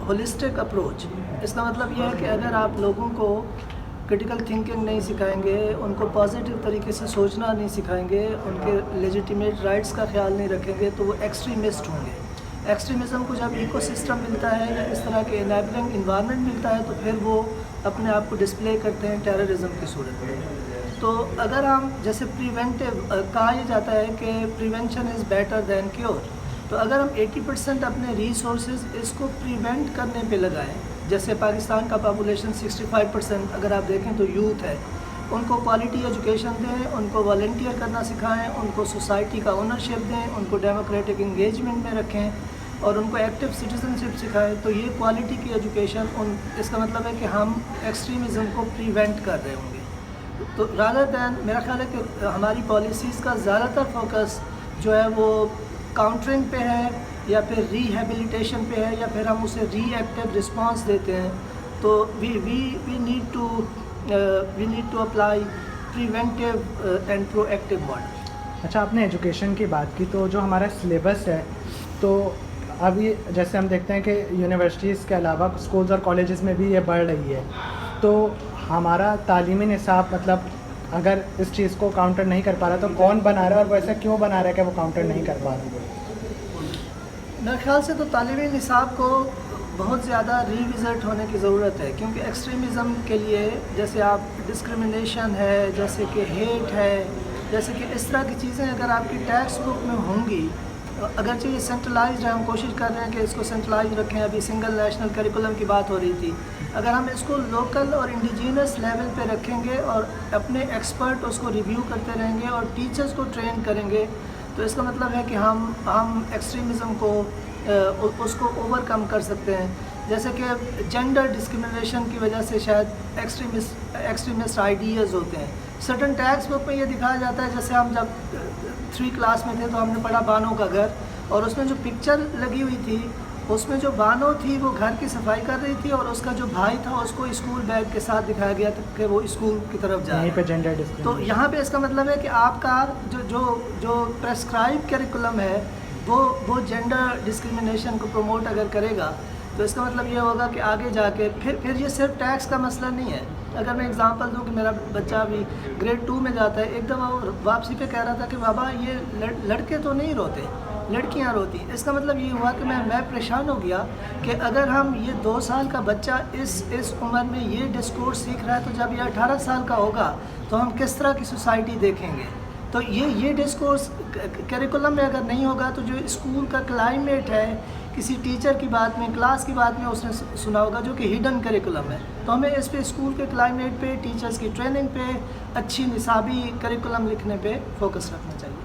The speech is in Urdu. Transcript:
Holistic approach. اس کا مطلب یہ ہے کہ اگر آپ لوگوں کو کرٹیکل تھنکنگ نہیں سکھائیں گے, ان کو پازیٹیو طریقے سے سوچنا نہیں سکھائیں گے, ان کے لیجیٹیمیٹ رائٹس کا خیال نہیں رکھیں گے, تو وہ ایکسٹریمسٹ ہوں گے. ایکسٹریمزم کو جب ایکو سسٹم ملتا ہے یا اس طرح کے انیبلنگ انوائرمنٹ ملتا ہے تو پھر وہ اپنے آپ کو ڈسپلے کرتے ہیں ٹیررزم کی صورت میں. تو اگر ہم جیسے پریونٹیو کہا یہ جاتا ہے کہ prevention is better than cure, تو اگر ہم 80% اپنے ریسورسز اس کو پریونٹ کرنے پہ لگائیں, جیسے پاکستان کا پاپولیشن 65% اگر آپ دیکھیں تو یوتھ ہے, ان کو کوالٹی ایجوکیشن دیں, ان کو والنٹیئر کرنا سکھائیں, ان کو سوسائٹی کا اونرشپ دیں, ان کو ڈیموکریٹک انگیجمنٹ میں رکھیں اور ان کو ایکٹیو سٹیزنشپ سکھائیں, تو یہ کوالٹی کی ایجوکیشن اس کا مطلب ہے کہ ہم ایکسٹریمزم کو پریونٹ کر رہے ہوں گے. تو رادر دین میرا خیال ہے کہ ہماری پالیسیز کا زیادہ تر فوکس جو ہے وہ کاؤنٹرنگ پہ ہے یا پھر ریہیبلیٹیشن پہ ہے یا پھر ہم اسے ری ایکٹیو رسپانس دیتے ہیں. تو we need to apply preventive and proactive model. اچھا, آپ نے ایجوکیشن کی بات کی, تو جو ہمارا سلیبس ہے تو ابھی جیسے ہم دیکھتے ہیں کہ یونیورسٹیز کے علاوہ اسکولز اور کالجز میں بھی یہ بڑھ رہی ہے, تو ہمارا تعلیمی نصاب مطلب اگر اس چیز کو کاؤنٹر نہیں کر پا رہا تو کون بنا رہا ہے, اور وہ ایسا کیوں بنا رہا ہے کہ وہ کاؤنٹر نہیں کر پا رہا؟ میرے خیال سے تو تعلیمی نصاب کو بہت زیادہ ریوزٹ ہونے کی ضرورت ہے, کیونکہ ایکسٹریمزم کے لیے جیسے آپ ڈسکرمنیشن ہے, جیسے کہ ہیٹ ہے, جیسے کہ اس طرح کی چیزیں اگر آپ کی ٹیکسٹ بک میں ہوں گی, اگرچہ یہ سینٹرلائزڈ ہے, ہم کوشش کر رہے ہیں کہ اس کو سینٹرلائز رکھیں, ابھی سنگل نیشنل کریکولم کی بات ہو رہی تھی, اگر ہم اس کو لوکل اور انڈیجینس لیول پہ رکھیں گے اور اپنے ایکسپرٹ اس کو ریویو کرتے رہیں گے اور ٹیچرز کو ٹرین کریں گے, تو اس کا مطلب ہے کہ ہم ایکسٹریمزم کو اس کو اوور کم کر سکتے ہیں. جیسے کہ جینڈر ڈسکرمنیشن کی وجہ سے شاید ایکسٹریمسٹ آئیڈیاز ہوتے ہیں. سرٹن ٹیکسٹ بک میں یہ دکھایا جاتا ہے, جیسے ہم جب 3 کلاس میں تھے تو ہم نے پڑھا بانو کا گھر, اور اس میں جو پکچر لگی ہوئی تھی اس میں جو بانو تھی وہ گھر کی صفائی کر رہی تھی, اور اس کا جو بھائی تھا اس کو اسکول بیگ کے ساتھ دکھایا گیا تھا کہ وہ اسکول کی طرف جائے. تو یہاں پہ اس کا مطلب ہے کہ آپ کا جو پریسکرائب کریکولم ہے وہ جینڈر ڈسکرمنیشن کو پروموٹ اگر کرے گا, تو اس کا مطلب یہ ہوگا کہ آگے جا کے پھر یہ صرف ٹیکس کا مسئلہ نہیں ہے. اگر میں اگزامپل دوں کہ میرا بچہ ابھی گریڈ 2 میں جاتا ہے, ایک دفعہ وہ واپسی پہ کہہ رہا تھا کہ بابا یہ لڑکے تو نہیں روتے, لڑکیاں روتی. اس کا مطلب یہ ہوا کہ میں پریشان ہو گیا کہ اگر ہم یہ 2 سال کا بچہ اس عمر میں یہ ڈسکورس سیکھ رہا ہے, تو جب یہ 18 سال کا ہوگا تو ہم کس طرح کی سوسائٹی دیکھیں گے. تو یہ ڈسکورس کریکولم میں اگر نہیں ہوگا تو جو اسکول کا کلائمیٹ ہے, کسی ٹیچر کی بات میں, کلاس کی بات میں اس نے سنا ہوگا جو کہ ہڈن کریکولم ہے, تو ہمیں اس پہ اسکول کے کلائمیٹ پہ, ٹیچرز کی ٹریننگ پہ, اچھی نصابی کریکولم لکھنے پہ فوکس رکھنا چاہیے.